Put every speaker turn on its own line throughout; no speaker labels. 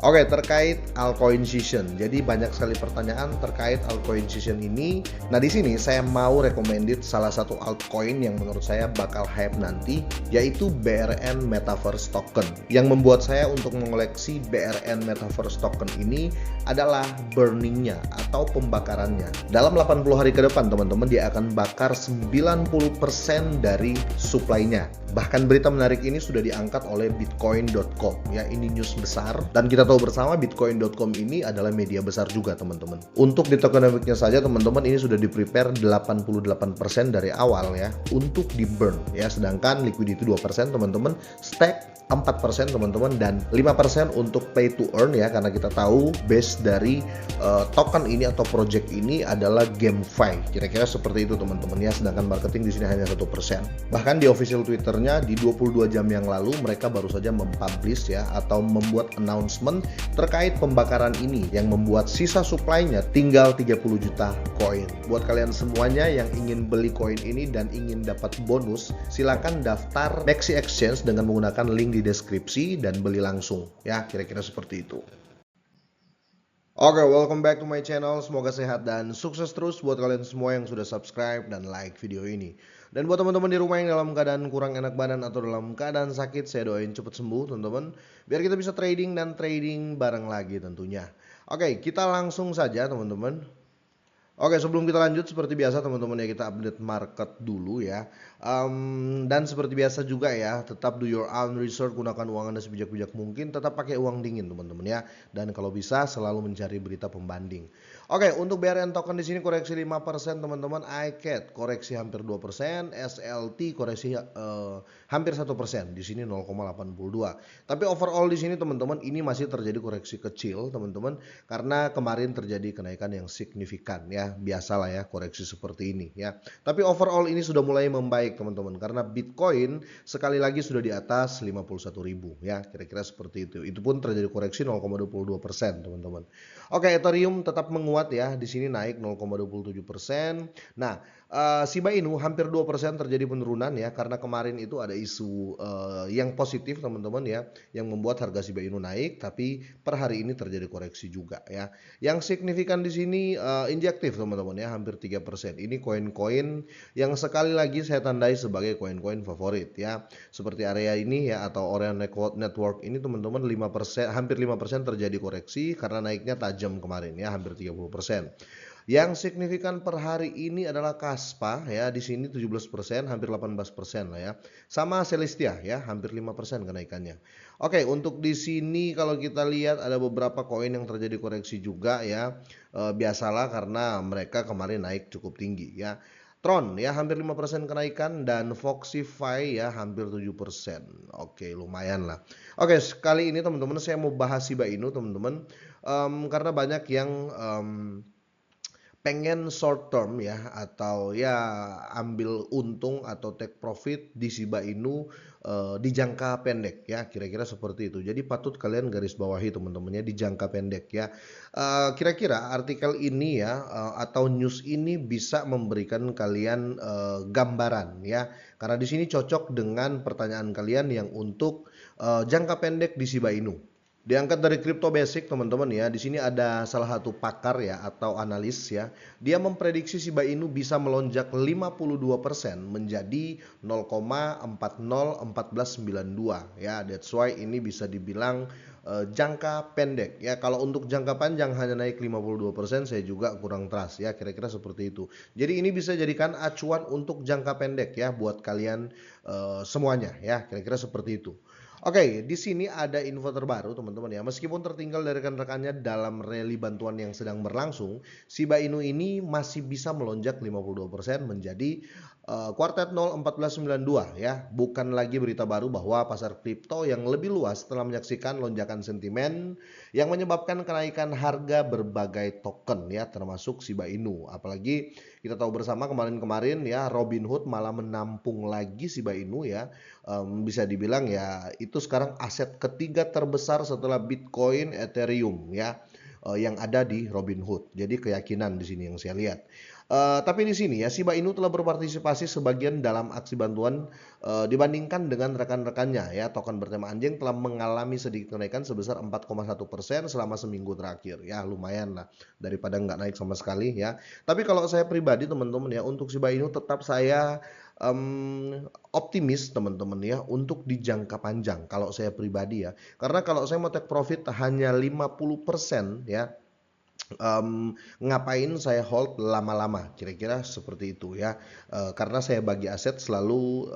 Oke, terkait altcoin season. Jadi banyak sekali pertanyaan terkait altcoin season ini. Nah, di sini saya mau recommended salah satu altcoin yang menurut saya bakal hype nanti, yaitu BRN Metaverse Token. Yang membuat saya untuk mengoleksi BRN Metaverse Token ini adalah burningnya atau pembakarannya. Dalam 80 hari ke depan, teman-teman, dia akan bakar 90% dari supply-nya. Bahkan berita menarik ini sudah diangkat oleh Bitcoin.com ya, ini news besar dan kita tahu bersama Bitcoin.com ini adalah media besar juga teman-teman. Untuk di tokenomics-nya saja teman-teman ini sudah di-prepare 88% dari awal ya untuk di-burn ya, sedangkan liquidity 2% teman-teman, stack 4% teman-teman, dan 5% untuk pay to earn ya, karena kita tahu base dari token ini atau project ini adalah GameFi. Kira-kira seperti itu teman-teman ya, sedangkan marketing di sini hanya 1%. Bahkan di official Twitternya di 22 jam yang lalu mereka baru saja mempublish ya atau membuat announcement terkait pembakaran ini yang membuat sisa supply-nya tinggal 30 juta koin. Buat kalian semuanya yang ingin beli koin ini dan ingin dapat bonus, silakan daftar Maxi Exchange dengan menggunakan link di deskripsi dan beli langsung ya, kira-kira seperti itu. Oke, welcome back to my channel. Semoga sehat dan sukses terus buat kalian semua yang sudah subscribe dan like video ini. Dan buat teman-teman di rumah yang dalam keadaan kurang enak badan atau dalam keadaan sakit, saya doain cepat sembuh teman-teman, biar kita bisa trading dan trading bareng lagi tentunya. Oke, kita langsung saja teman-teman. Oke, sebelum kita lanjut seperti biasa teman-teman ya, kita update market dulu ya. Dan seperti biasa juga ya, tetap do your own research, gunakan uang Anda sebijak-bijak mungkin, tetap pakai uang dingin teman-teman ya. Dan kalau bisa selalu mencari berita pembanding. Oke, untuk BRN token di sini koreksi 5% teman-teman, iCat koreksi hampir 2%, SLT koreksi hampir 1%, di sini 0,82. Tapi overall di sini teman-teman ini masih terjadi koreksi kecil teman-teman, karena kemarin terjadi kenaikan yang signifikan ya, biasalah ya koreksi seperti ini ya. Tapi overall ini sudah mulai membaik teman-teman, karena Bitcoin sekali lagi sudah di atas 51.000 ya, kira-kira seperti itu. Itu pun terjadi koreksi 0,22% teman-teman. Oke, Ethereum tetap menguat ya, di sini naik 0,27%. Nah, Shiba Inu hampir 2% terjadi penurunan ya, karena kemarin itu ada isu yang positif teman-teman ya, yang membuat harga Shiba Inu naik, tapi per hari ini terjadi koreksi juga ya. Yang signifikan di sini injektif teman-teman ya, hampir 3%. Ini koin-koin yang sekali lagi saya tandai sebagai koin-koin favorit ya. Seperti area ini ya, atau Orion Network ini teman-teman 5%, hampir 5% terjadi koreksi karena naiknya tajam kemarin ya, hampir 30%. Yang signifikan per hari ini adalah Kaspa ya, di sini 17%, hampir 18% lah ya. Sama Celestia ya, hampir 5% kenaikannya. Oke, untuk di sini kalau kita lihat ada beberapa koin yang terjadi koreksi juga ya. Biasalah karena mereka kemarin naik cukup tinggi ya. Tron ya hampir 5% kenaikan, dan Foxify ya hampir 7%. Oke, lumayan lah. Oke, sekali ini teman-teman saya mau bahas Shiba Inu teman-teman, karena banyak yang pengen short term ya, atau ya ambil untung atau take profit di Shiba Inu di jangka pendek ya, kira-kira seperti itu. Jadi patut kalian garis bawahi teman-temannya di jangka pendek ya. Kira-kira artikel ini ya atau news ini bisa memberikan kalian gambaran ya, karena di sini cocok dengan pertanyaan kalian yang untuk jangka pendek di Shiba Inu. Diangkat dari Crypto Basic teman-teman ya. Di sini ada salah satu pakar ya atau analis ya. Dia memprediksi Shiba Inu bisa melonjak 52% menjadi 0,401492 ya. That's why ini bisa dibilang jangka pendek ya. Kalau untuk jangka panjang hanya naik 52%, saya juga kurang trust ya, kira-kira seperti itu. Jadi ini bisa jadikan acuan untuk jangka pendek ya buat kalian semuanya ya, kira-kira seperti itu. Oke, di sini ada info terbaru teman-teman ya. Meskipun tertinggal dari rekan-rekannya dalam rally bantuan yang sedang berlangsung, Shiba Inu ini masih bisa melonjak 52% menjadi kuartet 0,1492 ya. Bukan lagi berita baru bahwa pasar kripto yang lebih luas telah menyaksikan lonjakan sentimen yang menyebabkan kenaikan harga berbagai token ya, termasuk Shiba Inu. Apalagi kita tahu bersama kemarin-kemarin ya, Robinhood malah menampung lagi Shiba Inu ya. Bisa dibilang ya itu sekarang aset ketiga terbesar setelah Bitcoin, Ethereum ya. yang ada di Robinhood. Jadi keyakinan di sini yang saya lihat. Tapi di sini ya Shiba Inu telah berpartisipasi sebagian dalam aksi bantuan dibandingkan dengan rekan-rekannya ya. Token bertema anjing telah mengalami sedikit kenaikan sebesar 4,1% selama seminggu terakhir. Ya lumayan lah daripada nggak naik sama sekali ya. Tapi kalau saya pribadi teman-teman ya untuk Shiba Inu tetap saya optimis teman-teman ya untuk di jangka panjang kalau saya pribadi ya. Karena kalau saya mau take profit hanya 50% ya, ngapain saya hold lama-lama, kira-kira seperti itu ya. Karena saya bagi aset selalu,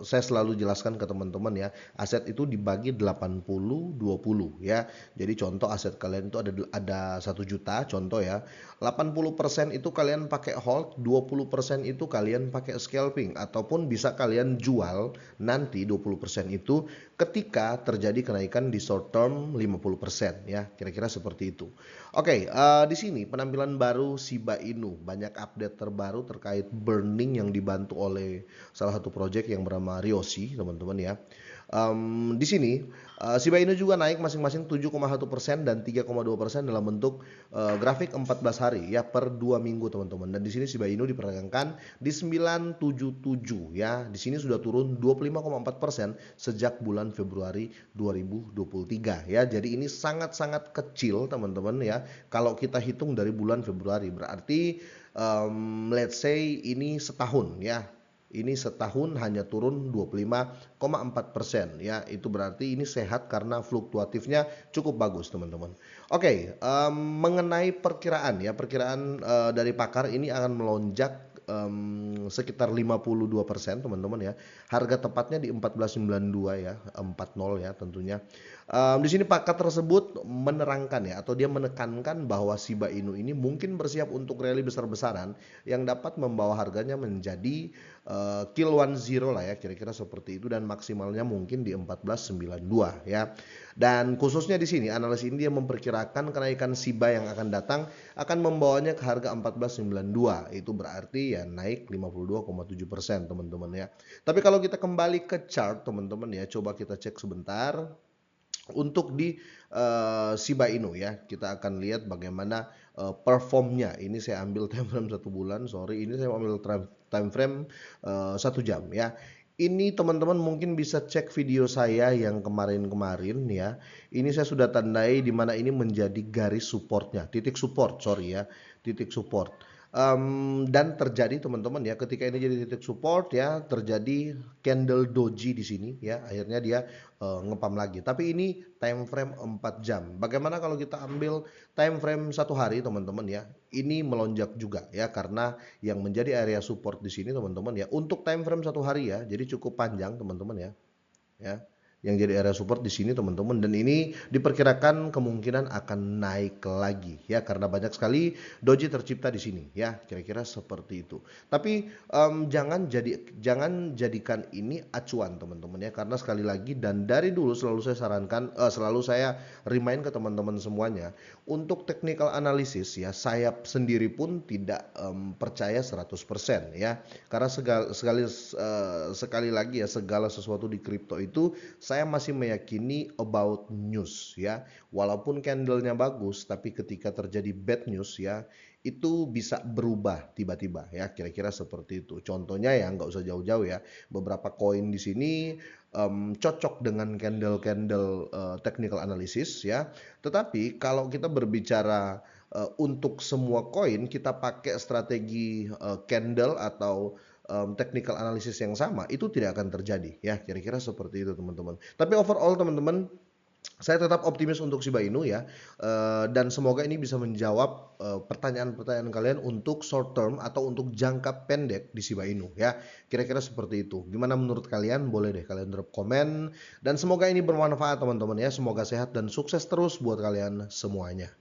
saya selalu jelaskan ke teman-teman ya, aset itu dibagi 80-20 ya. Jadi contoh aset kalian itu ada 1 juta contoh ya, 80% itu kalian pakai hold, 20% itu kalian pakai scalping ataupun bisa kalian jual nanti 20% itu ketika terjadi kenaikan di short term 50% ya, kira-kira seperti itu. Oke, di sini penampilan baru Shiba Inu, banyak update terbaru terkait burning yang dibantu oleh salah satu project yang bernama Ryoshi, teman-teman ya. Di sini Shiba Inu juga naik masing-masing 7,1% dan 3,2% dalam bentuk grafik 14 hari ya per 2 minggu teman-teman. Dan di sini Shiba Inu diperdagangkan di 977 ya. Di sini sudah turun 25,4% sejak bulan Februari 2023 ya. Jadi ini sangat-sangat kecil teman-teman ya. Kalau kita hitung dari bulan Februari berarti let's say ini setahun ya. Ini setahun hanya turun 25,4% ya. Itu berarti ini sehat karena fluktuatifnya cukup bagus teman-teman. Oke, mengenai perkiraan ya, perkiraan dari pakar ini akan melonjak sekitar 52% teman-teman ya. Harga tepatnya di 1492 ya, 40 ya tentunya. Di sini pakar tersebut menerangkan ya atau dia menekankan bahwa Shiba Inu ini mungkin bersiap untuk rally besar-besaran yang dapat membawa harganya menjadi kill 10 lah ya, kira-kira seperti itu dan maksimalnya mungkin di 1492 ya. Dan khususnya di sini analis ini dia memperkirakan kenaikan Shiba yang akan datang akan membawanya ke harga 1492. Itu berarti ya naik 52,7% teman-teman ya. Tapi kalau kita kembali ke chart teman-teman ya, coba kita cek sebentar. Untuk di Shiba Inu ya, kita akan lihat bagaimana performnya. Ini saya ambil time frame 1 bulan, sorry, ini saya ambil time frame 1 jam ya. Ini teman-teman mungkin bisa cek video saya yang kemarin-kemarin ya. Ini saya sudah tandai di mana ini menjadi garis supportnya, titik support, sorry ya, titik support. Dan terjadi teman-teman ya, ketika ini jadi titik support ya, terjadi candle doji di sini ya, akhirnya dia ngepam lagi. Tapi ini time frame 4 jam. Bagaimana kalau kita ambil time frame 1 hari teman-teman ya? Ini melonjak juga ya, karena yang menjadi area support di sini teman-teman ya, untuk time frame 1 hari ya, jadi cukup panjang teman-teman ya. Ya, yang jadi area support di sini teman-teman, dan ini diperkirakan kemungkinan akan naik lagi ya karena banyak sekali doji tercipta di sini ya, kira-kira seperti itu. Tapi jangan jadikan ini acuan teman-teman ya, karena sekali lagi dan dari dulu selalu saya sarankan, selalu saya remind ke teman-teman semuanya untuk technical analysis ya, saya sendiri pun tidak percaya 100% ya, karena sekali lagi ya, segala sesuatu di kripto itu saya masih meyakini about news ya. Walaupun candlenya bagus, tapi ketika terjadi bad news ya, itu bisa berubah tiba-tiba ya, kira-kira seperti itu. Contohnya ya nggak usah jauh-jauh ya, beberapa koin di sini cocok dengan candle-candle technical analysis ya. Tetapi kalau kita berbicara untuk semua koin, kita pakai strategi candle atau technical analysis yang sama, itu tidak akan terjadi ya, kira-kira seperti itu teman-teman. Tapi overall teman-teman, saya tetap optimis untuk Shiba Inu ya, dan semoga ini bisa menjawab pertanyaan-pertanyaan kalian untuk short term atau untuk jangka pendek di Shiba Inu ya, kira-kira seperti itu. Gimana menurut kalian? Boleh deh kalian drop komen, dan semoga ini bermanfaat teman-teman ya. Semoga sehat dan sukses terus buat kalian semuanya.